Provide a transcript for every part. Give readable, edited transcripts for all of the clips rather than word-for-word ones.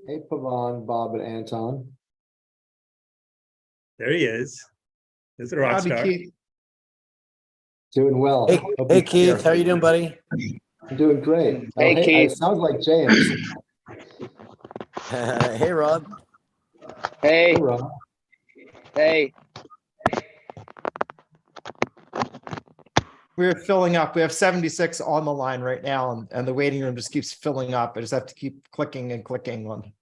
Hey, Pavan, Bob, and Anton. There he is. This is a rock Howdy, star. Keith. Doing well. Hey, Hope hey you- Keith, how you doing, buddy? I'm doing great. Hey, It Keith. sounds like James. Hey, Rob. Hey, Hey, Rob. hey, We're filling up. We have 76 on the line right now, and the waiting room just keeps filling up. I just have to keep clicking and clicking on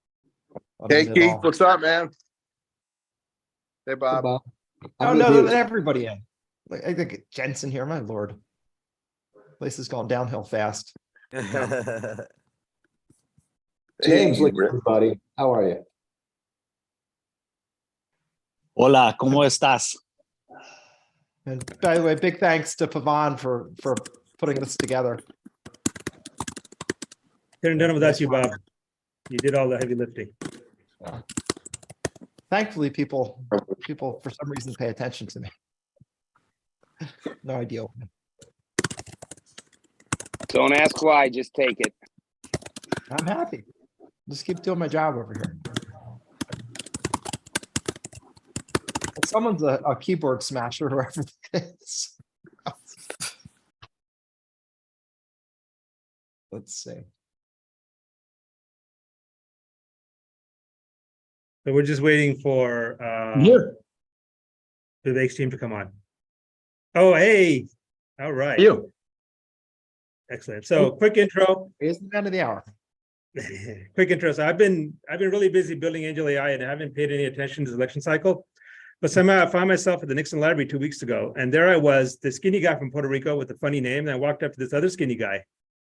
Hey it Keith, all. what's up, man? Hey Hey, Bob. Bob. Oh I'm no, with let you. everybody in. Like, I think Jensen here, my lord. Place has gone downhill fast. James, Hey, look, Rick. everybody. How are you? Hola, ¿cómo estás? And by the way, big thanks to Pavan for putting this together. Couldn't have done it without you, Bob. You did all the heavy lifting. Thankfully, people for some reason pay attention to me. No idea. don't ask why, just take it. I'm happy. Just keep doing my job over here. Someone's a keyboard smasher, whoever it is. Let's see. So we're just waiting for Here. Vivek's team to come on. Oh, hey. All right. You. Excellent. So quick intro. It's the end of the hour. Quick intro. So I've been really busy building Angel AI and I haven't paid any attention to the election cycle. But somehow I found myself at the Nixon Library 2 weeks ago, and there I was, the skinny guy from Puerto Rico with a funny name. And I walked up to this other skinny guy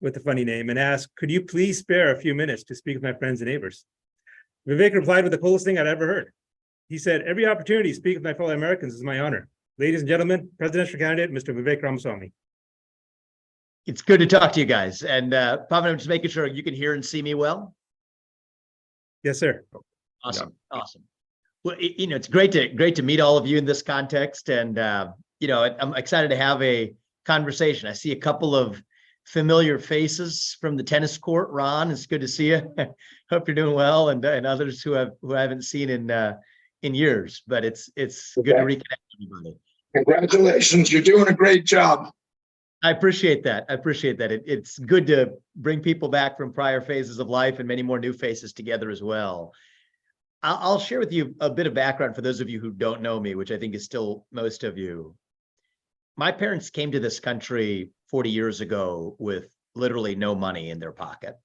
with a funny name and asked, "Could you please spare a few minutes to speak with my friends and neighbors?" Vivek replied with the coolest thing I'd ever heard. He said, "Every opportunity to speak with my fellow Americans is my honor. Ladies and gentlemen, presidential candidate, Mr. Vivek Ramaswamy." It's good to talk to you guys. And Pavan, I'm just making sure you can hear and see me well. Yes, sir. Awesome. Awesome. Well, it's great to meet all of you in this context. And, I'm excited to have a conversation. I see a couple of familiar faces from the tennis court. Ron, it's good to see you. Hope you're doing well. And others who I haven't seen in years, but it's good to reconnect everybody. Congratulations, you're doing a great job. I appreciate that. It's good to bring people back from prior phases of life and many more new faces together as well. I'll share with you a bit of background for those of you who don't know me, which I think is still most of you. My parents came to this country 40 years ago with literally no money in their pocket.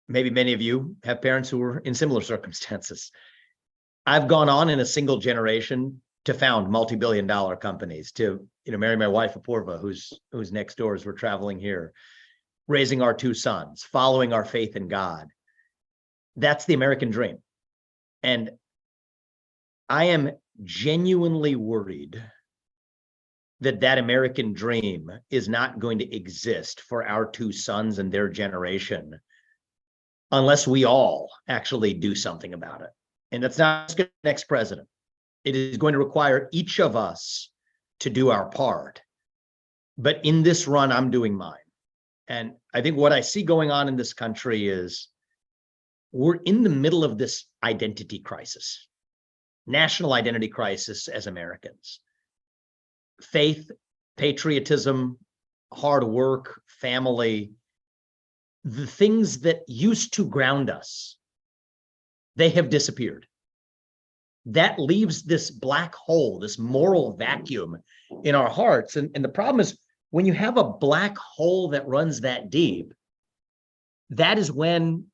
Maybe many of you have parents who were in similar circumstances. I've gone on in a single generation to found multi-billion-dollar companies, to marry my wife Apurva, who's next door as we're traveling here, raising our two sons, following our faith in God. That's the American dream. And I am genuinely worried that American dream is not going to exist for our two sons and their generation unless we all actually do something about it. And that's not just the next president. It is going to require each of us to do our part. But in this run, I'm doing mine. And I think what I see going on in this country is we're in the middle of this identity crisis, national identity crisis as Americans. Faith, patriotism, hard work, family, the things that used to ground us, they have disappeared. That leaves this black hole, this moral vacuum in our hearts. And the problem is when you have a black hole that runs that deep, that is when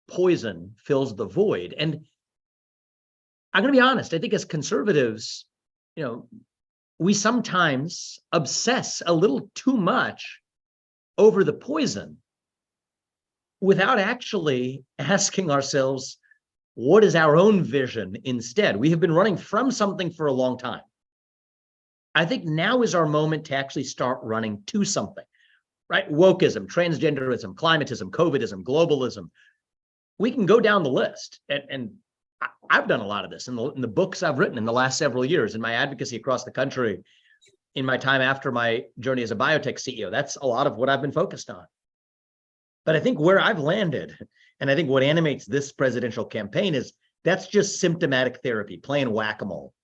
poison fills the void. And I'm going to be honest, I think as conservatives, we sometimes obsess a little too much over the poison without actually asking ourselves, what is our own vision instead? We have been running from something for a long time. I think now is our moment to actually start running to something, right? Wokeism, transgenderism, climatism, COVIDism, globalism. We can go down the list. And I've done a lot of this in the books I've written in the last several years, in my advocacy across the country, in my time after my journey as a biotech CEO. That's a lot of what I've been focused on. But I think where I've landed, And I think what animates this presidential campaign is that's just symptomatic therapy, playing whack-a-mole.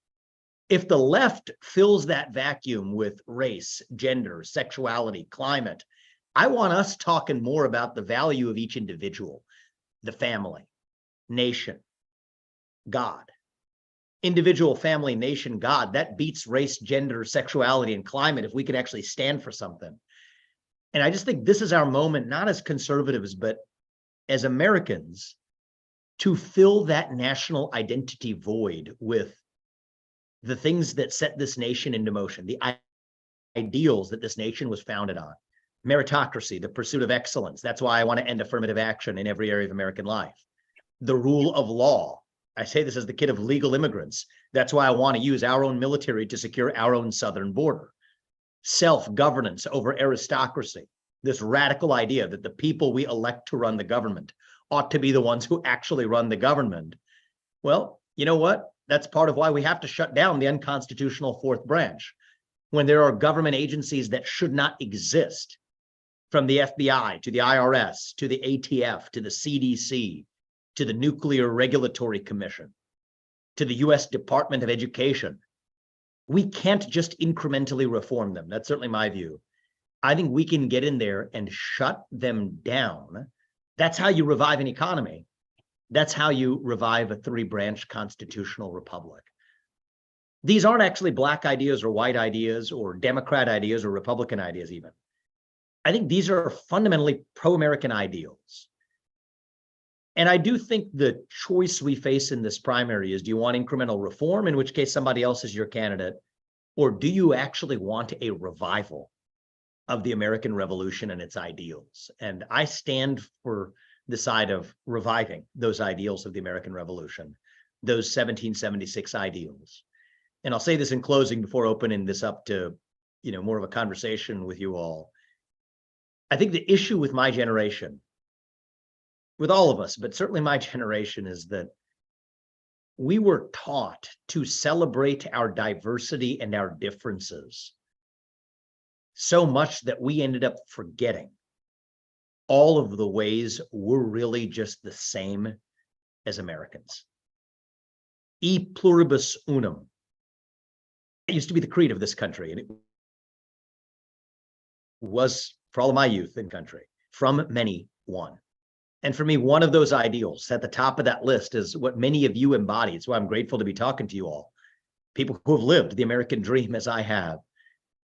If the left fills that vacuum with race, gender, sexuality, climate, I want us talking more about the value of each individual, the family, nation, God. Individual, family, nation, God, that beats race, gender, sexuality, and climate if we can actually stand for something. And I just think this is our moment, not as conservatives, but as Americans, to fill that national identity void with the things that set this nation into motion, the ideals that this nation was founded on. Meritocracy, the pursuit of excellence. That's why I want to end affirmative action in every area of American life. The rule of law. I say this as the kid of legal immigrants. That's why I want to use our own military to secure our own southern border. Self-governance over aristocracy. This radical idea that the people we elect to run the government ought to be the ones who actually run the government. Well, you know what? That's part of why we have to shut down the unconstitutional fourth branch. When there are government agencies that should not exist, from the FBI to the IRS, to the ATF, to the CDC, to the Nuclear Regulatory Commission, to the US Department of Education. We can't just incrementally reform them. That's certainly my view. I think we can get in there and shut them down. That's how you revive an economy. That's how you revive a three-branch constitutional republic. These aren't actually black ideas or white ideas or Democrat ideas or Republican ideas even. I think these are fundamentally pro-American ideals. And I do think the choice we face in this primary is, do you want incremental reform, in which case somebody else is your candidate, or do you actually want a revival of the American Revolution and its ideals? And I stand for the side of reviving those ideals of the American Revolution, those 1776 ideals. And I'll say this in closing before opening this up to, more of a conversation with you all. I think the issue with my generation, with all of us, but certainly my generation, is that we were taught to celebrate our diversity and our differences so much that we ended up forgetting all of the ways we're really just the same as Americans. E pluribus unum. It used to be the creed of this country, and it was, for all of my youth in country, from many, one. And for me, one of those ideals at the top of that list is what many of you embody. It's why I'm grateful to be talking to you all. People who have lived the American dream as I have.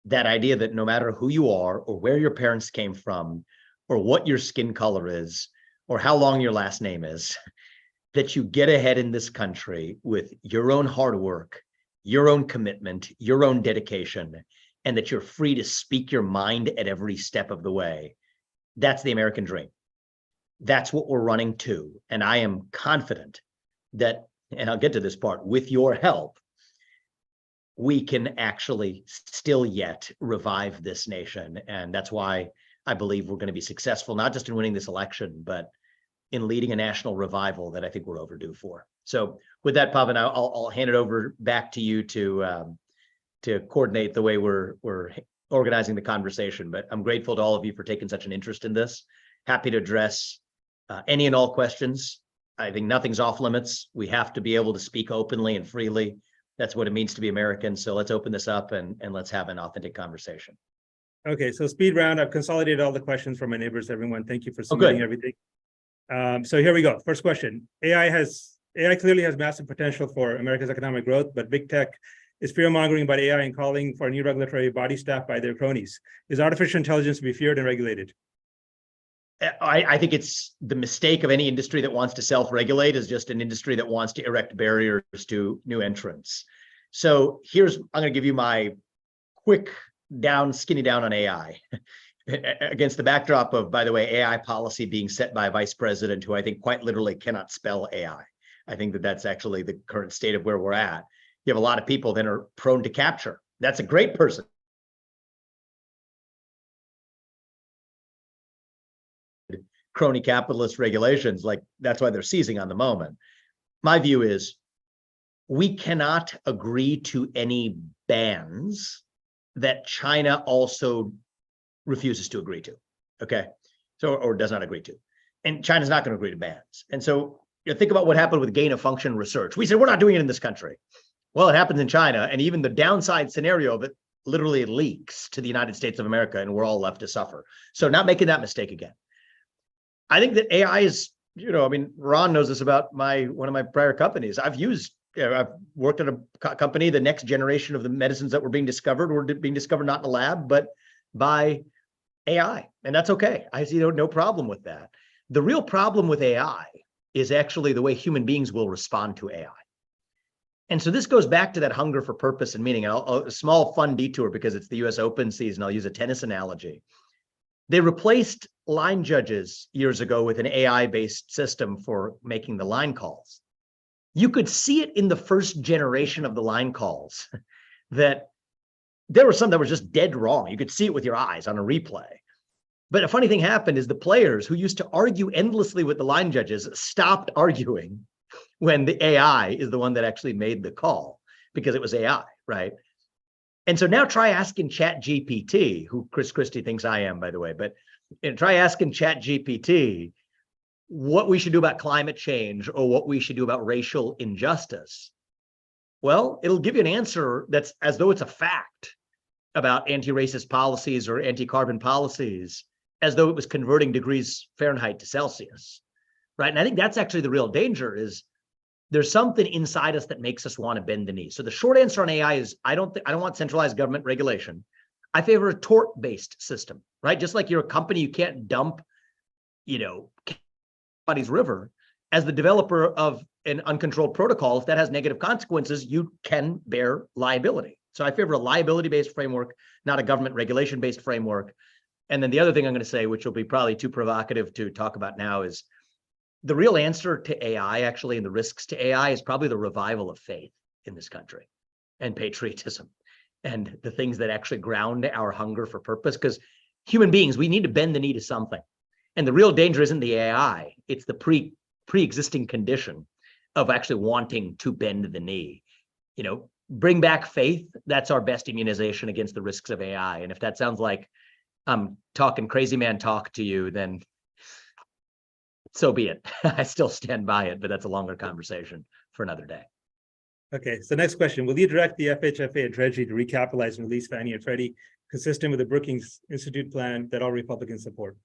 That idea that no matter who you are or where your parents came from, or what your skin color is, or how long your last name is, that you get ahead in this country with your own hard work, your own commitment, your own dedication, and that you're free to speak your mind at every step of the way. That's the American dream. That's what we're running to. And I am confident that, and I'll get to this part, with your help, we can actually still yet revive this nation. And that's why I believe we're going to be successful, not just in winning this election, but in leading a national revival that I think we're overdue for. So with that, Pavan, I'll hand it over back to you to coordinate the way we're organizing the conversation. But I'm grateful to all of you for taking such an interest in this. Happy to address any and all questions. I think nothing's off limits. We have to be able to speak openly and freely. That's what it means to be American. So let's open this up and let's have an authentic conversation. Okay, so speed round. I've consolidated all the questions from my neighbors, everyone. Thank you for submitting everything. So here we go. First question. AI clearly has massive potential for America's economic growth, but big tech is fear-mongering about AI and calling for a new regulatory body staffed by their cronies. Is artificial intelligence to be feared and regulated? I think it's the mistake of any industry that wants to self-regulate is just an industry that wants to erect barriers to new entrants. So I'm going to give you my quick skinny down on AI against the backdrop of, by the way, AI policy being set by a vice president who I think quite literally cannot spell AI. I think that that's actually the current state of where we're at. You have a lot of people that are prone to capture. That's a great person. Crony capitalist regulations, like that's why they're seizing on the moment. My view is we cannot agree to any bans that China also refuses to agree to. Okay, so or does not agree to. And China's not going to agree to bans. And so think about what happened with gain of function research. We said, we're not doing it in this country. Well, it happens in China, and even the downside scenario of it literally leaks to the United States of America, and we're all left to suffer. So not making that mistake again. I think that AI is, Ron knows this about one of my prior companies. I've worked at a company, the next generation of the medicines that were being discovered not in a lab, but by AI. And that's okay. I see no problem with that. The real problem with AI is actually the way human beings will respond to AI. And so this goes back to that hunger for purpose and meaning. A small fun detour because it's the US Open season. I'll use a tennis analogy. They replaced line judges years ago with an AI-based system for making the line calls. You could see it in the first generation of the line calls that there were some that were just dead wrong. You could see it with your eyes on a replay. But a funny thing happened is the players who used to argue endlessly with the line judges stopped arguing when the AI is the one that actually made the call because it was AI, right? And so now try asking ChatGPT, who Chris Christie thinks I am, by the way, but try asking ChatGPT what we should do about climate change or what we should do about racial injustice. Well, it'll give you an answer that's as though it's a fact about anti-racist policies or anti-carbon policies, as though it was converting degrees Fahrenheit to Celsius, right? And I think that's actually the real danger is there's something inside us that makes us want to bend the knee. So the short answer on AI is I don't want centralized government regulation. I favor a tort-based system, right? Just like you're a company, you can't dump, somebody's river. As the developer of an uncontrolled protocol, if that has negative consequences, you can bear liability. So I favor a liability-based framework, not a government regulation-based framework. And then the other thing I'm going to say, which will be probably too provocative to talk about now, is the real answer to AI, actually, and the risks to AI is probably the revival of faith in this country and patriotism and the things that actually ground our hunger for purpose. Because human beings, we need to bend the knee to something. And the real danger isn't the AI, it's the pre-existing condition of actually wanting to bend the knee. Bring back faith. That's our best immunization against the risks of AI. And if that sounds like I'm talking crazy man talk to you, then so be it. I still stand by it, but that's a longer conversation for another day. Okay, so next question. Will you direct the FHFA and Treasury to recapitalize and release Fannie and Freddie, consistent with the Brookings Institute plan that all Republicans support?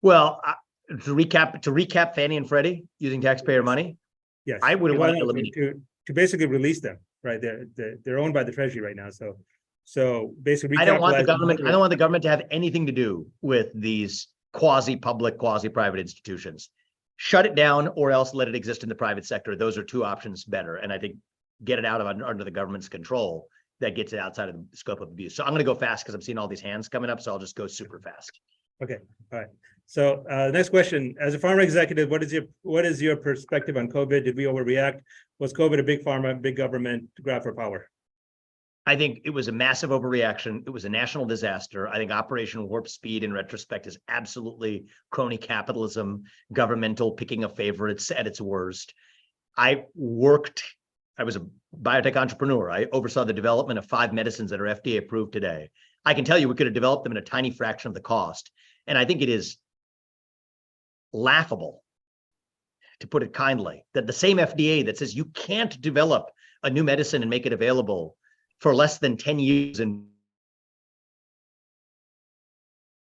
Well, to recap Fannie and Freddie using taxpayer money, Yes, I would want to basically release them, right? They're owned by the Treasury right now. So basically, I don't want the government to have anything to do with these quasi-public, quasi-private institutions. Shut it down or else let it exist in the private sector. Those are two options better. And I think get it out of under the government's control. That gets it outside of the scope of abuse. So I'm going to go fast because I'm seeing all these hands coming up. So I'll just go super fast. Okay. All right. So next question. As a pharma executive, what is your perspective on COVID? Did we overreact? Was COVID a big pharma, big government grab for power? I think it was a massive overreaction. It was a national disaster. I think Operation Warp Speed in retrospect is absolutely crony capitalism, governmental picking of favorites at its worst. I was a biotech entrepreneur. I oversaw the development of 5 medicines that are FDA approved today. I can tell you we could have developed them at a tiny fraction of the cost. And I think it is laughable, to put it kindly, that the same FDA that says you can't develop a new medicine and make it available for less than 10 years and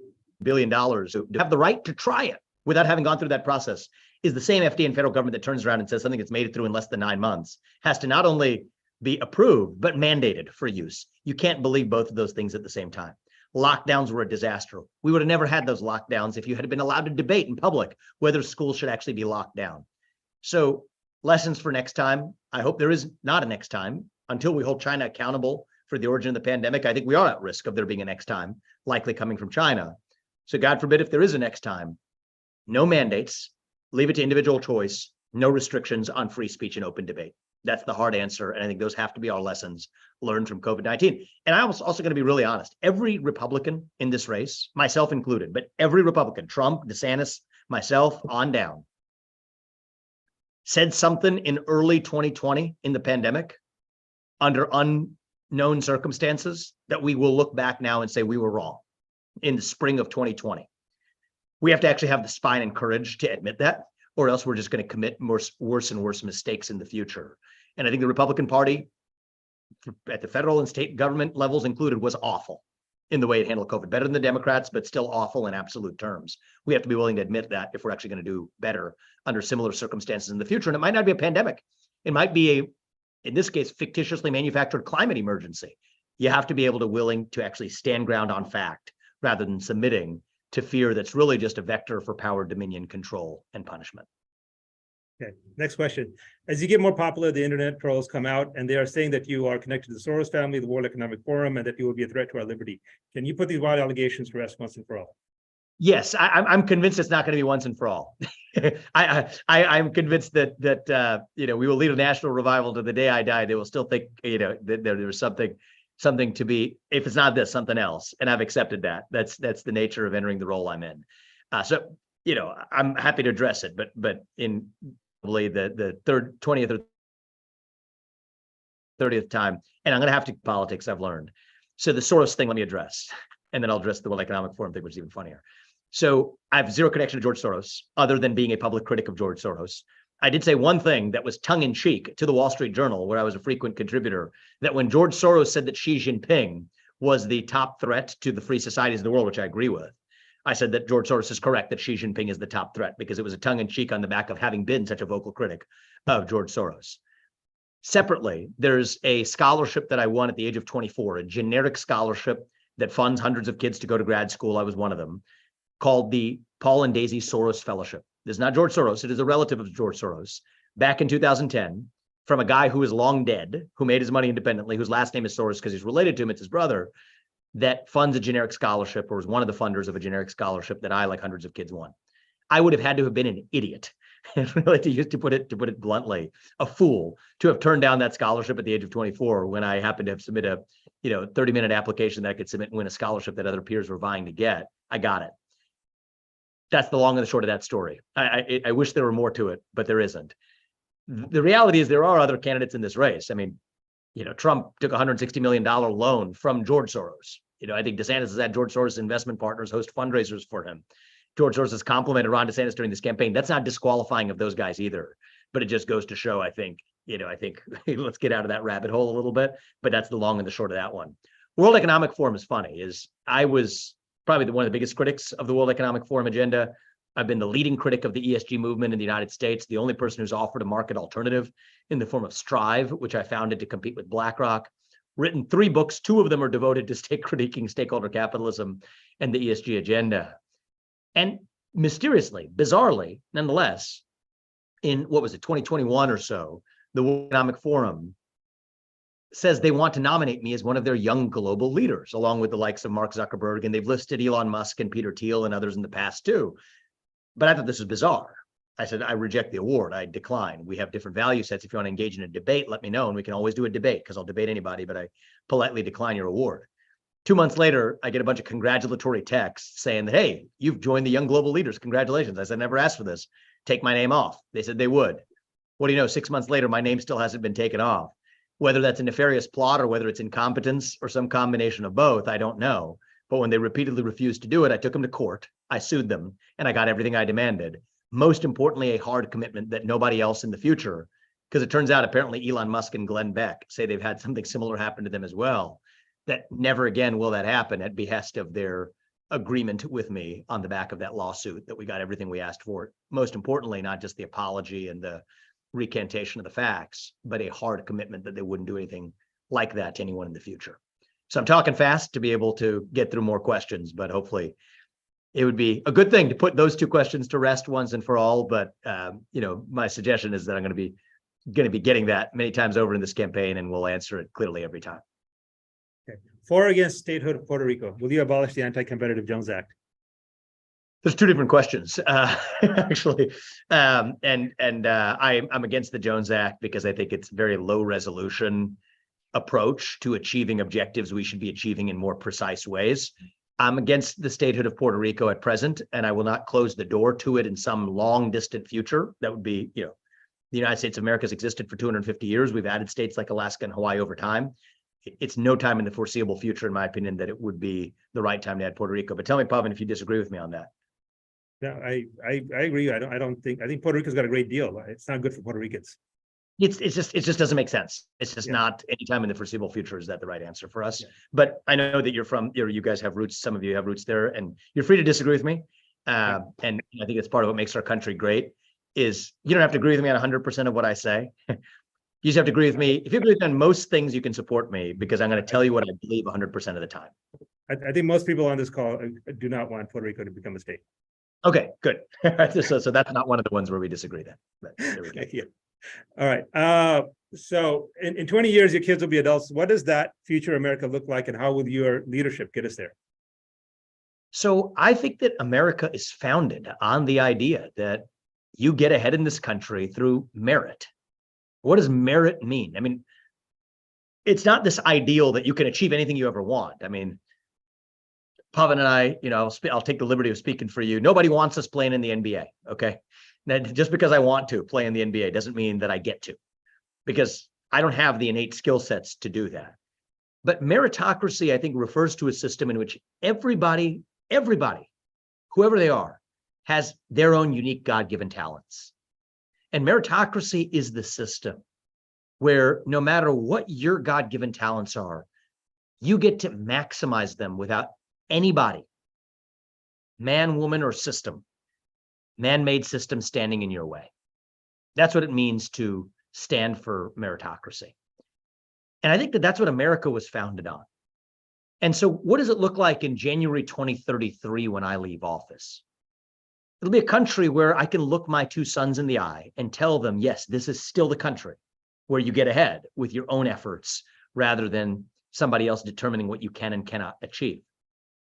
$1 billion to have the right to try it without having gone through that process is the same FDA and federal government that turns around and says something that's made it through in less than 9 months has to not only be approved, but mandated for use. You can't believe both of those things at the same time. Lockdowns were a disaster. We would have never had those lockdowns if you had been allowed to debate in public whether schools should actually be locked down. So lessons for next time. I hope there is not a next time. Until we hold China accountable for the origin of the pandemic, I think we are at risk of there being a next time, likely coming from China. So God forbid if there is a next time, no mandates, leave it to individual choice, no restrictions on free speech and open debate. That's the hard answer. And I think those have to be our lessons learned from COVID-19. And I was also going to be really honest. Every Republican in this race, myself included, but every Republican, Trump, DeSantis, myself, on down, said something in early 2020 in the pandemic under unknown circumstances that we will look back now and say we were wrong in the spring of 2020. We have to actually have the spine and courage to admit that, or else we're just going to commit worse and worse mistakes in the future. And I think the Republican Party, at the federal and state government levels included, was awful in the way it handled COVID. Better than the Democrats, but still awful in absolute terms. We have to be willing to admit that if we're actually going to do better under similar circumstances in the future. And it might not be a pandemic. It might be a, in this case, fictitiously manufactured climate emergency. You have to be able to willing to actually stand ground on fact rather than submitting to fear that's really just a vector for power, dominion, control, and punishment. Okay, next question. As you get more popular, the internet trolls come out and they are saying that you are connected to the Soros family, the World Economic Forum, and that you will be a threat to our liberty. Can you put these wild allegations to rest once and for all? Yes, I'm convinced it's not going to be once and for all. I'm convinced that we will lead a national revival to the day I die. They will still think that there's something to be, if it's not this, something else, and I've accepted that. That's the nature of entering the role I'm in. So I'm happy to address it, but in probably the 20th or 30th time, and I'm going to have to politics. I've learned. So the Soros thing, let me address, and then I'll address the World Economic Forum thing, which is even funnier. So I have zero connection to George Soros, other than being a public critic of George Soros. I did say one thing that was tongue in cheek to the Wall Street Journal, where I was a frequent contributor, that when George Soros said that Xi Jinping was the top threat to the free societies of the world, which I agree with, I said that George Soros is correct that Xi Jinping is the top threat, because it was a tongue in cheek on the back of having been such a vocal critic of George Soros. Separately, there's a scholarship that I won at the age of 24, a generic scholarship that funds hundreds of kids to go to grad school. I was one of them, called the Paul and Daisy Soros Fellowship. This is not George Soros. It is a relative of George Soros. Back in 2010, from a guy who is long dead, who made his money independently, whose last name is Soros because he's related to him, it's his brother, that funds a generic scholarship, or is one of the funders of a generic scholarship that I, like hundreds of kids, won. I would have had to have been an idiot, really, to put it bluntly, a fool, to have turned down that scholarship at the age of 24 when I happened to have submitted a 30-minute application that I could submit and win a scholarship that other peers were vying to get. I got it. That's the long and the short of that story. I wish there were more to it, but there isn't. The reality is there are other candidates in this race. I mean, Trump took a $160 million loan from George Soros. I think DeSantis has had George Soros investment partners host fundraisers for him. George Soros has complimented Ron DeSantis during this campaign. That's not disqualifying of those guys either, but it just goes to show, I think let's get out of that rabbit hole a little bit, but that's the long and the short of that one. World Economic Forum is funny. I was probably one of the biggest critics of the World Economic Forum agenda. I've been the leading critic of the ESG movement in the United States, the only person who's offered a market alternative in the form of Strive, which I founded to compete with BlackRock. Written 3 books, 2 of them are devoted to critiquing stakeholder capitalism and the ESG agenda. And mysteriously, bizarrely, nonetheless, in 2021 or so, the World Economic Forum says they want to nominate me as one of their young global leaders, along with the likes of Mark Zuckerberg, and they've listed Elon Musk and Peter Thiel and others in the past too. But I thought this was bizarre. I said, I reject the award. I decline. We have different value sets. If you want to engage in a debate, let me know, and we can always do a debate, because I'll debate anybody, but I politely decline your award. 2 months later, I get a bunch of congratulatory texts saying that, hey, you've joined the young global leaders. Congratulations. I said, never asked for this. Take my name off. They said they would. What do you know? 6 months later, my name still hasn't been taken off. Whether that's a nefarious plot or whether it's incompetence or some combination of both, I don't know. But when they repeatedly refused to do it, I took them to court. I sued them, and I got everything I demanded. Most importantly, a hard commitment that nobody else in the future, because it turns out apparently Elon Musk and Glenn Beck say they've had something similar happen to them as well, that never again will that happen at behest of their agreement with me on the back of that lawsuit, that we got everything we asked for. Most importantly, not just the apology and the recantation of the facts, but a hard commitment that they wouldn't do anything like that to anyone in the future. So I'm talking fast to be able to get through more questions, but hopefully it would be a good thing to put those 2 questions to rest once and for all. But my suggestion is that I'm going to be getting that many times over in this campaign, and we'll answer it clearly every time. Okay. For or against statehood of Puerto Rico, will you abolish the Anti-Competitive Jones Act? There's 2 different questions, actually. I'm against the Jones Act because I think it's a very low resolution approach to achieving objectives we should be achieving in more precise ways. I'm against the statehood of Puerto Rico at present, and I will not close the door to it in some long distant future. That would be, the United States of America has existed for 250 years. We've added states like Alaska and Hawaii over time. It's no time in the foreseeable future, in my opinion, that it would be the right time to add Puerto Rico. But tell me, Pavan, if you disagree with me on that. Yeah, I agree. I think Puerto Rico's got a great deal. It's not good for Puerto Ricans. It just doesn't make sense. It's just Yeah. not anytime in the foreseeable future is that the right answer for us. Yeah. But I know that you guys have roots, some of you have roots there, and you're free to disagree with me. And I think it's part of what makes our country great is you don't have to agree with me on 100% of what I say. You just have to agree with me. If you agree with me on most things, you can support me because I'm going to tell you what I believe 100% of the time. I think most people on this call do not want Puerto Rico to become a state. Okay, good. So that's not one of the ones where we disagree then. But there we go. Yeah. All right. So in 20 years, your kids will be adults. What does that future America look like, and how will your leadership get us there? So I think that America is founded on the idea that you get ahead in this country through merit. What does merit mean? I mean, it's not this ideal that you can achieve anything you ever want. I mean, Pavan and I, I'll take the liberty of speaking for you. Nobody wants us playing in the NBA, okay? Now, just because I want to play in the NBA doesn't mean that I get to, because I don't have the innate skill sets to do that. But meritocracy, I think, refers to a system in which everybody, whoever they are, has their own unique God-given talents. And meritocracy is the system where no matter what your God-given talents are, you get to maximize them without anybody, man, woman, or system, man-made system standing in your way. That's what it means to stand for meritocracy. And I think that that's what America was founded on. And so what does it look like in January 2033 when I leave office? It'll be a country where I can look my two sons in the eye and tell them, yes, this is still the country where you get ahead with your own efforts rather than somebody else determining what you can and cannot achieve.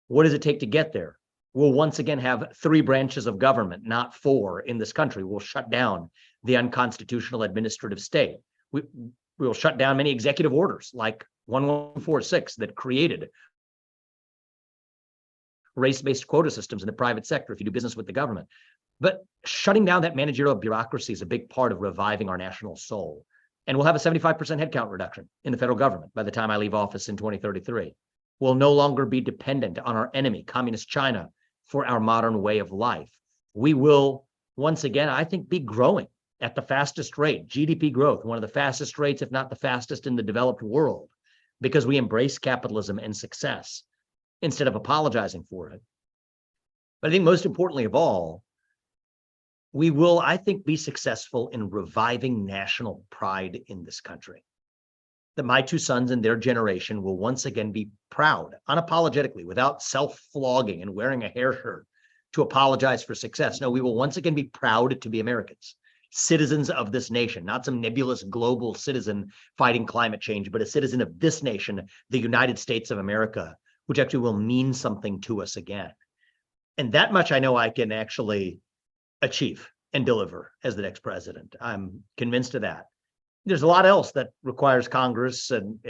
What does it take to get there? We'll once again have 3 branches of government, not 4 in this country. We'll shut down the unconstitutional administrative state. We will shut down many executive orders like 1146 that created race-based quota systems in the private sector if you do business with the government. But shutting down that managerial bureaucracy is a big part of reviving our national soul. And we'll have a 75% headcount reduction in the federal government by the time I leave office in 2033. We'll no longer be dependent on our enemy, Communist China, for our modern way of life. We will, once again, I think, be growing at the fastest rate, GDP growth, one of the fastest rates, if not the fastest in the developed world, because we embrace capitalism and success instead of apologizing for it. But I think most importantly of all, we will, I think, be successful in reviving national pride in this country. That my two sons and their generation will once again be proud, unapologetically, without self-flogging and wearing a hair shirt to apologize for success. No, we will once again be proud to be Americans, citizens of this nation, not some nebulous global citizen fighting climate change, but a citizen of this nation, the United States of America, which actually will mean something to us again. And that much I know I can actually achieve and deliver as the next president. I'm convinced of that. There's a lot else that requires Congress and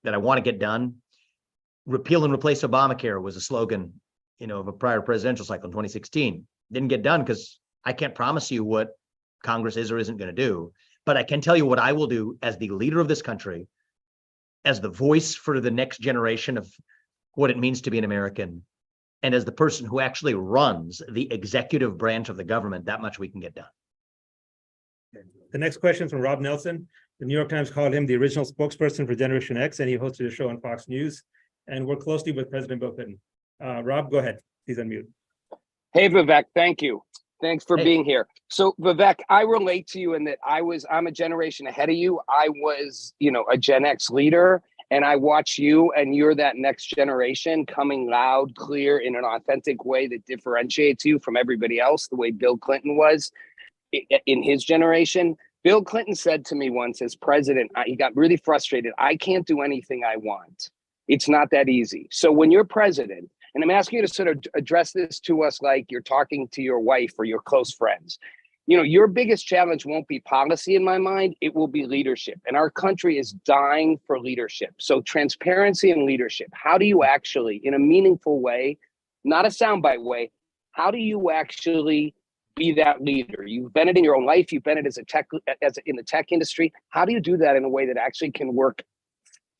that I want to get done. Repeal and replace Obamacare was a slogan, of a prior presidential cycle in 2016. Didn't get done because I can't promise you what Congress is or isn't going to do, but I can tell you what I will do as the leader of this country, as the voice for the next generation of what it means to be an American, and as the person who actually runs the executive branch of the government. That much we can get done. The next question is from Rob Nelson. The New York Times called him the original spokesperson for Generation X, and he hosted a show on Fox News and worked closely with President Bill Clinton. Rob, go ahead. Please unmute. Hey, Vivek, thank you. Thanks for being here. So, Vivek, I relate to you in that I'm a generation ahead of you. I was, a Gen X leader, and I watch you, and you're that next generation coming loud, clear, in an authentic way that differentiates you from everybody else, the way Bill Clinton was in his generation. Bill Clinton said to me once as president, he got really frustrated. I can't do anything I want. It's not that easy. So when you're president, and I'm asking you to sort of address this to us like you're talking to your wife or your close friends, your biggest challenge won't be policy in my mind. It will be leadership. And our country is dying for leadership. So transparency and leadership. How do you actually, in a meaningful way, not a soundbite way, how do you actually be that leader? You've been it in your own life. You've been it in the tech industry. How do you do that in a way that actually can work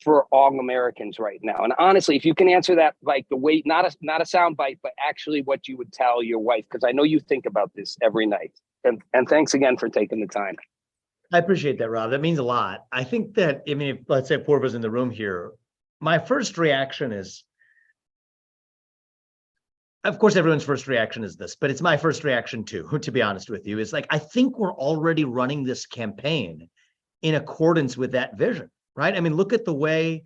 for all Americans right now? And honestly, if you can answer that like the way, not a sound bite, but actually what you would tell your wife, because I know you think about this every night. And thanks again for taking the time. I appreciate that, Rob. That means a lot. I think that, I mean, if, let's say 4 of us in the room here, my first reaction is, of course, everyone's first reaction is this, but it's my first reaction too, to be honest with you, is like, I think we're already running this campaign in accordance with that vision, right? I mean, look at the way,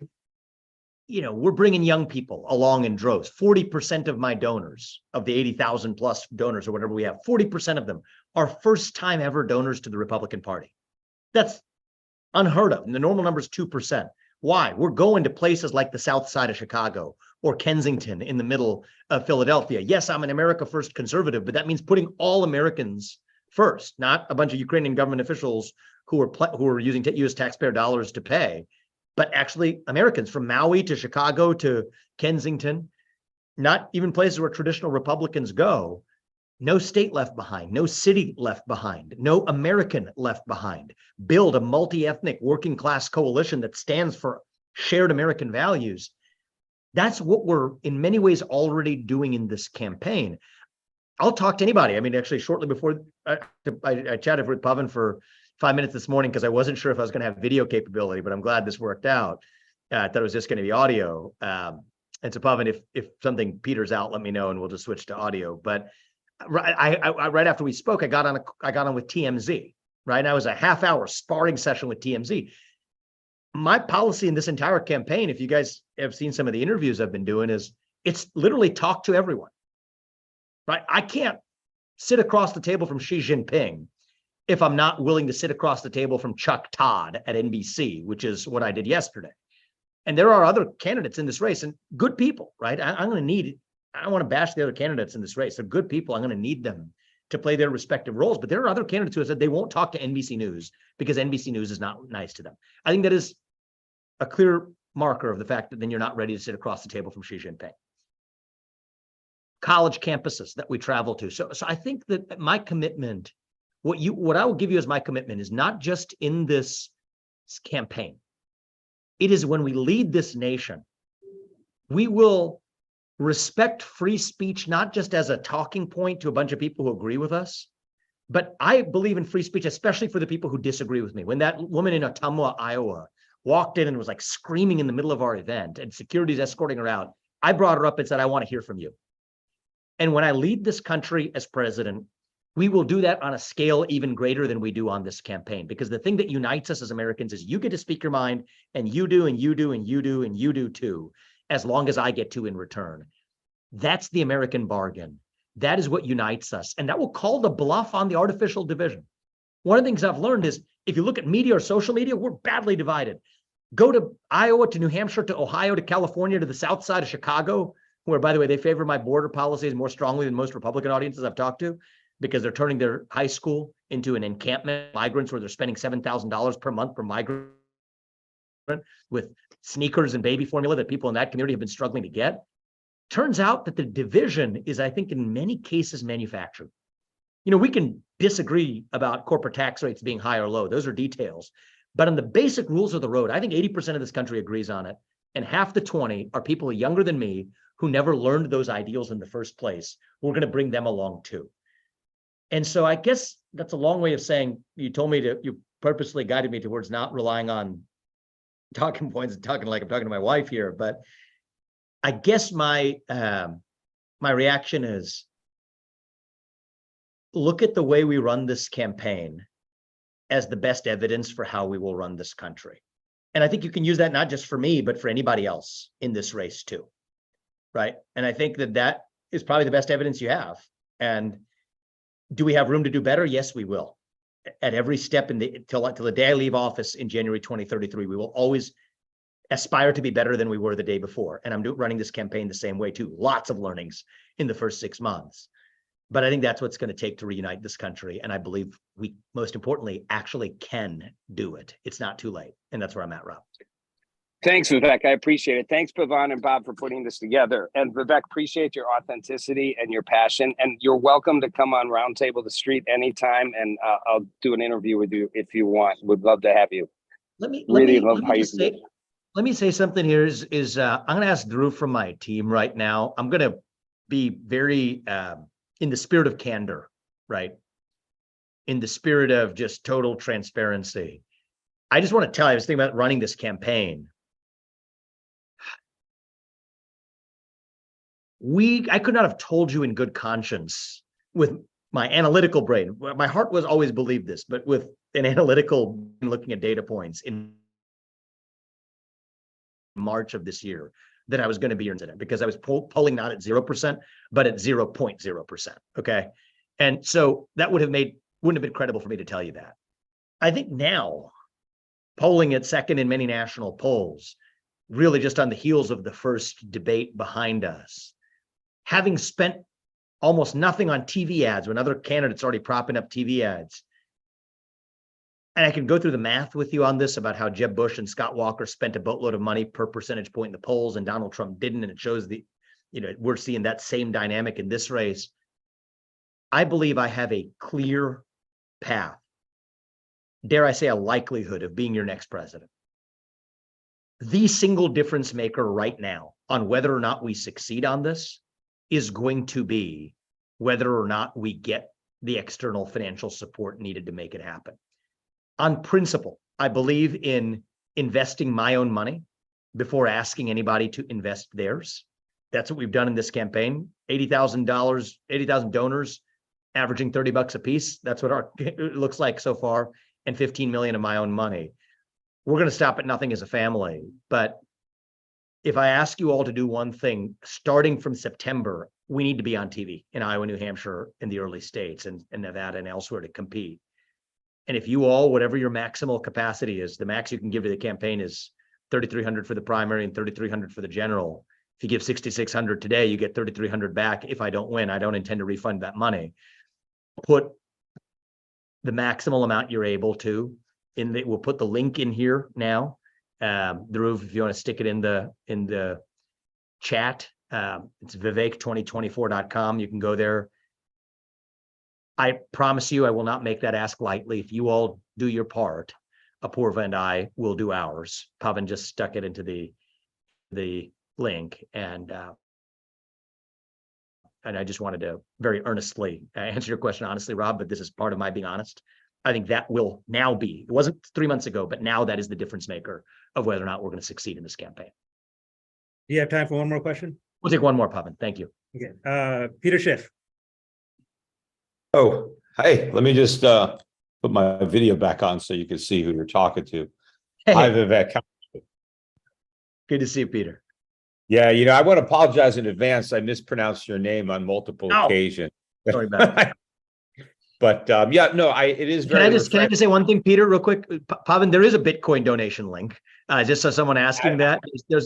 you know, we're bringing young people along in droves. 40% of my donors, of the 80,000 plus donors or whatever we have, 40% of them are first time ever donors to the Republican Party. That's unheard of. And the normal number is 2%. Why? We're going to places like the South Side of Chicago or Kensington in the middle of Philadelphia. Yes, I'm an America First conservative, but that means putting all Americans first, not a bunch of Ukrainian government officials who are using U.S. taxpayer dollars to pay, but actually Americans from Maui to Chicago to Kensington, not even places where traditional Republicans go. No state left behind, no city left behind, no American left behind. Build a multi-ethnic working class coalition that stands for shared American values. That's what we're in many ways already doing in this campaign. I'll talk to anybody. I mean, actually, shortly before I chatted with Pavan for 5 minutes this morning because I wasn't sure if I was going to have video capability, but I'm glad this worked out. I thought it was just going to be audio. And so Pavan, if something peters out, let me know and we'll just switch to audio. But right after we spoke, I got on with TMZ, right? And I was a half-hour sparring session with TMZ. My policy in this entire campaign, if you guys have seen some of the interviews I've been doing, is it's literally talk to everyone, right? I can't sit across the table from Xi Jinping if I'm not willing to sit across the table from Chuck Todd at NBC, which is what I did yesterday. And there are other candidates in this race and good people, right? I'm going to need, I don't want to bash the other candidates in this race. They're good people. I'm going to need them to play their respective roles. But there are other candidates who have said they won't talk to NBC News because NBC News is not nice to them. I think that is a clear marker of the fact that then you're not ready to sit across the table from Xi Jinping. College campuses that we travel to. So I think that my commitment, what I will give you as my commitment is not just in this campaign. It is when we lead this nation, we will respect free speech, not just as a talking point to a bunch of people who agree with us, but I believe in free speech, especially for the people who disagree with me. When that woman in Ottumwa, Iowa, walked in and was like screaming in the middle of our event and security's escorting her out, I brought her up and said, I want to hear from you. And when I lead this country as president, we will do that on a scale even greater than we do on this campaign, because the thing that unites us as Americans is you get to speak your mind, and you do, and you do, and you do, and you do too, as long as I get to in return. That's the American bargain. That is what unites us. And that will call the bluff on the artificial division. One of the things I've learned is if you look at media or social media, we're badly divided. Go to Iowa, to New Hampshire, to Ohio, to California, to the South Side of Chicago, where, by the way, they favor my border policies more strongly than most Republican audiences I've talked to, because they're turning their high school into an encampment of migrants where they're spending $7,000 per month per migrant with sneakers and baby formula that people in that community have been struggling to get. Turns out that the division is, I think, in many cases manufactured. You know, we can disagree about corporate tax rates being high or low. Those are details. But on the basic rules of the road, I think 80% of this country agrees on it. And half the 20 are people younger than me who never learned those ideals in the first place. We're going to bring them along too. And so I guess that's a long way of saying, you purposely guided me towards not relying on talking points and talking like I'm talking to my wife here. But I guess my reaction is, look at the way we run this campaign as the best evidence for how we will run this country. And I think you can use that not just for me, but for anybody else in this race too, right? And I think that is probably the best evidence you have. And do we have room to do better? Yes, we will. At every step till the day I leave office in January 2033, we will always aspire to be better than we were the day before. And I'm running this campaign the same way too. Lots of learnings in the first 6 months. But I think that's what's going to take to reunite this country. And I believe we, most importantly, actually can do it. It's not too late. And that's where I'm at, Rob. Thanks, Vivek. I appreciate it. Thanks, Pavan and Bob, for putting this together. And Vivek, appreciate your authenticity and your passion. And you're welcome to come on Roundtable the Street anytime. And I'll do an interview with you if you want. Would love to have you. Let me let me say something here I'm going to ask Drew from my team right now. I'm going to be very in the spirit of candor, right? In the spirit of just total transparency. I just want to tell you, I was thinking about running this campaign. I could not have told you in good conscience with my analytical brain. My heart was always believed this, but with an analytical looking at data points in March of this year, that I was going to be your incident because I was polling not at 0%, but at 0.0%. Okay. And so that wouldn't have been credible for me to tell you that. I think now polling at second in many national polls, really just on the heels of the first debate behind us, having spent almost nothing on TV ads when other candidates already propping up TV ads. And I can go through the math with you on this about how Jeb Bush and Scott Walker spent a boatload of money per percentage point in the polls and Donald Trump didn't. And it shows we're seeing that same dynamic in this race. I believe I have a clear path, dare I say, a likelihood of being your next president. The single difference maker right now on whether or not we succeed on this is going to be whether or not we get the external financial support needed to make it happen. On principle, I believe in investing my own money before asking anybody to invest theirs. That's what we've done in this campaign. $80,000, 80,000 donors, averaging $30 a piece. That's what it looks like so far, and 15 million of my own money. We're going to stop at nothing as a family. But if I ask you all to do one thing, starting from September, we need to be on TV in Iowa, New Hampshire, in the early states, and Nevada and elsewhere to compete. And if you all, whatever your maximal capacity is, the max you can give to the campaign is $3,300 for the primary and $3,300 for the general. If you give $6,600 today, you get $3,300 back. If I don't win, I don't intend to refund that money. Put the maximal amount you're able to in the, we'll put the link in here now. Dhruv, if you want to stick it in the chat, it's vivek2024.com. You can go there. I promise you, I will not make that ask lightly. If you all do your part, Apoorva and I will do ours. Pavan just stuck it into the link, and I just wanted to very earnestly answer your question honestly, Rob, but this is part of my being honest. I think that will now be, it wasn't 3 months ago, but now that is the difference maker of whether or not we're going to succeed in this campaign. Do you have time for one more question? We'll take one more, Pavan. Thank you. Okay. Peter Schiff. Oh, hey, let me just put my video back on so you can see who you're talking to. Hey, Hi, Vivek. good to see you, Peter. Yeah, I want to apologize in advance. I mispronounced your name on multiple occasions. Sorry about it. But yeah, no, it is very. Can I just say one thing, Peter, real quick? Pavan, there is a Bitcoin donation link. Just so someone asking that,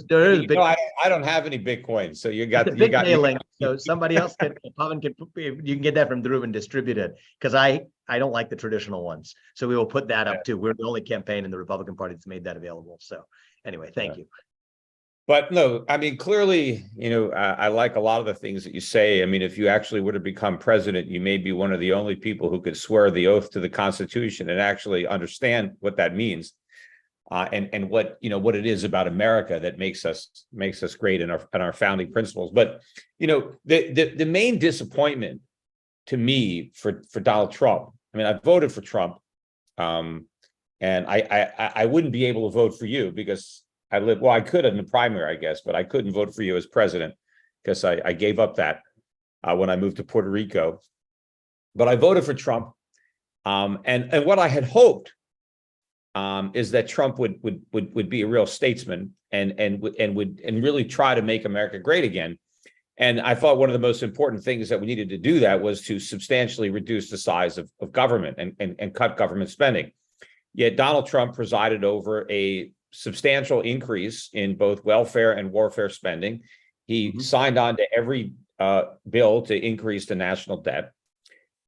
there is. I don't have any Bitcoin, so you got the link. So somebody else can. Pavan can. You can get that from Dhruv and distribute it, because I don't like the traditional ones. So we will put that up too. We're the only campaign in the Republican Party that's made that available. So anyway, thank you. But no, I mean, clearly, I like a lot of the things that you say. I mean, if you actually were to become president, you may be one of the only people who could swear the oath to the Constitution and actually understand what that means, and what it is about America that makes us great in our founding principles. But the main disappointment to me for Donald Trump. I mean, I voted for Trump, and I wouldn't be able to vote for you because I could in the primary, I guess, but I couldn't vote for you as president because I gave up that when I moved to Puerto Rico. But I voted for Trump, and what I had hoped is that Trump would be a real statesman and really try to make America great again. And I thought one of the most important things that we needed to do that was to substantially reduce the size of government and cut government spending. Yet Donald Trump presided over a substantial increase in both welfare and warfare spending. He signed on to every bill to increase the national debt.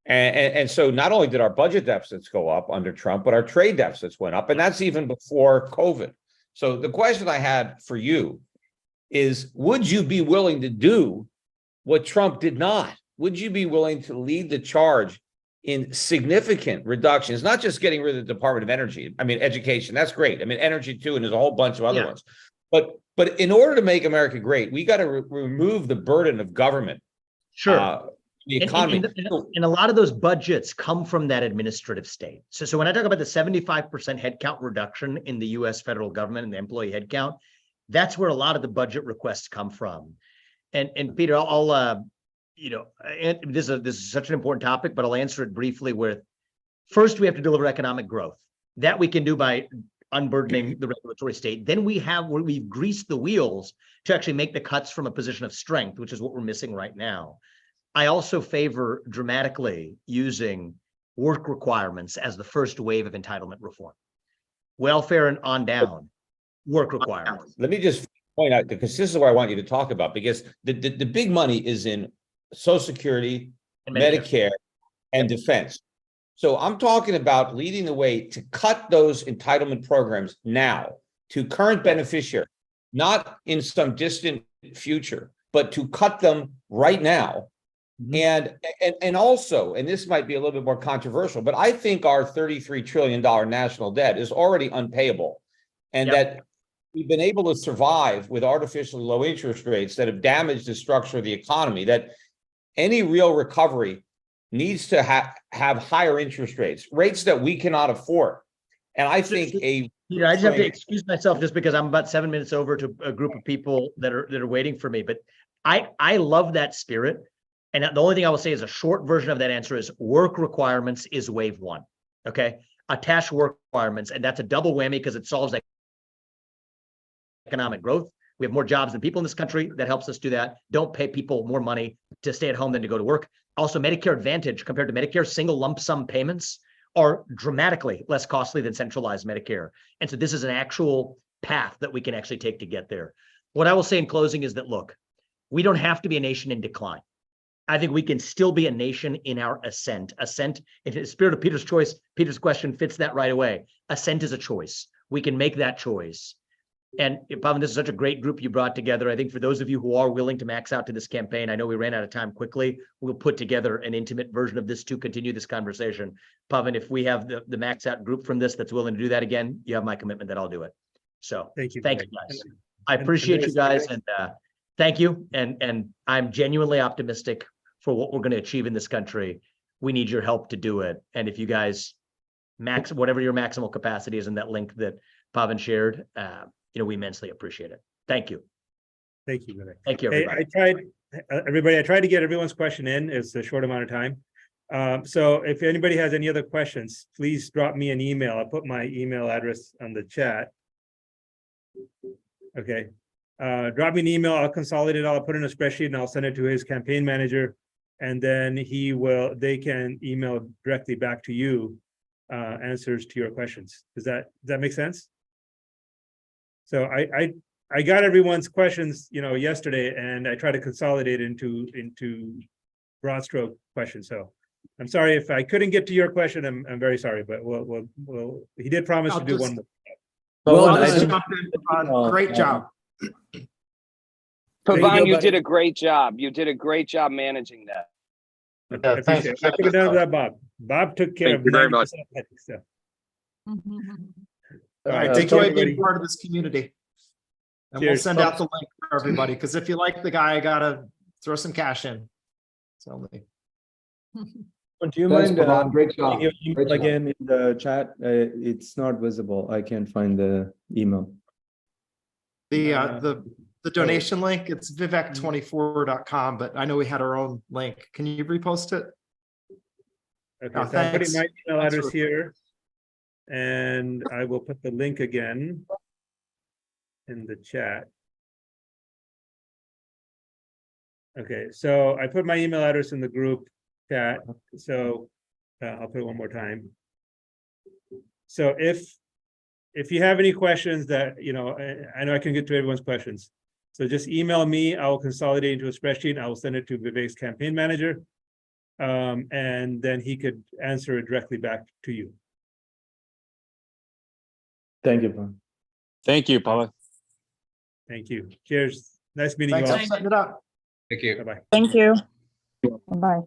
And so not only did our budget deficits go up under Trump, but our trade deficits went up. And that's even before COVID. So the question I had for you is, would you be willing to do what Trump did not? Would you be willing to lead the charge in significant reductions, not just getting rid of the Department of Energy? I mean, education, that's great. I mean, energy too, and there's a whole bunch of other ones. But in order to make America great, we got to remove the burden of government. Sure. The And- economy. And a lot of those budgets come from that administrative state. So when I talk about the 75% headcount reduction in the US federal government and the employee headcount, that's where a lot of the budget requests come from. And Peter, I'll and this is such an important topic, but I'll answer it briefly with, first, we have to deliver economic growth. That we can do by unburdening the regulatory state. Then we've greased the wheels to actually make the cuts from a position of strength, which is what we're missing right now. I also favor dramatically using work requirements as the first wave of entitlement reform. Welfare and on down, work requirements. Let me just point out, because this is what I want you to talk about, because the big money is in Social Security, And Medicare, and defense. So I'm talking about leading the way to cut those entitlement programs now to current beneficiaries, not in some distant future, but to cut them right now. And also, and this might be a little bit more controversial, but I think our $33 trillion national debt is already unpayable, and that we've been able to survive with artificially low interest rates that have damaged the structure of the economy, that any real recovery needs to have higher interest rates that we cannot afford. And I think Peter, I just have to excuse myself just because I'm about 7 minutes over to a group of people that are waiting for me. But I love that spirit. And the only thing I will say is a short version of that answer is work requirements is wave one. Okay. Attach work requirements. And that's a double whammy because it solves economic growth. We have more jobs than people in this country. That helps us do that. Don't pay people more money to stay at home than to go to work. Also, Medicare Advantage compared to Medicare, single lump sum payments are dramatically less costly than centralized Medicare. And so this is an actual path that we can actually take to get there. What I will say in closing is that, look, we don't have to be a nation in decline. I think we can still be a nation in our ascent. Ascent, in the spirit of Peter's choice, Peter's question fits that right away. Ascent is a choice. We can make that choice. And Pavan, this is such a great group you brought together. I think for those of you who are willing to max out to this campaign, I know we ran out of time quickly. We'll put together an intimate version of this to continue this conversation. Pavan, if we have the max out group from this that's willing to do that again, you have my commitment that I'll do it. So thank you guys. I appreciate you guys, and thank you. And I'm genuinely optimistic for what we're going to achieve in this country. We need your help to do it. And if you guys whatever your maximal capacity is in that link that Pavan shared, we immensely appreciate it. Thank you. Thank you, Vivek. Thank you, everybody. I tried to get everyone's question in. It's a short amount of time. So if anybody has any other questions, please drop me an email. I'll put my email address on the chat. Okay. Drop me an email. I'll consolidate it. I'll put it in a spreadsheet and I'll send it to his campaign manager. And then they can email directly back to you answers to your questions. Does that make sense? So I got everyone's questions, yesterday, and I tried to consolidate into broad stroke questions. So I'm sorry if I couldn't get to your question. I'm very sorry, but we'll he did promise to do one more. Great job. Pavan, you did a great job. You did a great job managing that. I appreciate it. I took it down to that, Bob. Bob took care of 90% of that stuff. All right, enjoy being part of this community. And we'll send out the link for everybody, because if you like the guy, I gotta throw some cash in. So Do you mind great job. your email again in the chat? It's not visible. I can't find the email. the donation link, it's vivek24.com, but I know we had our own link. Can you repost it? Okay, so I'm putting my email address here, and I will put the link again in the chat. Okay, so I put my email address in the group chat, so I'll put it one more time. So if you have any questions that, I know I can get to everyone's questions. So just email me, I will consolidate into a spreadsheet, I will send it to Vivek's campaign manager. And then he could answer it directly back to you. Thank you, Pavan. Thank you, Pavan. Thank you. Cheers. Nice meeting Thanks you for all. setting it up. Thank you. Bye-bye. Thank you. Bye.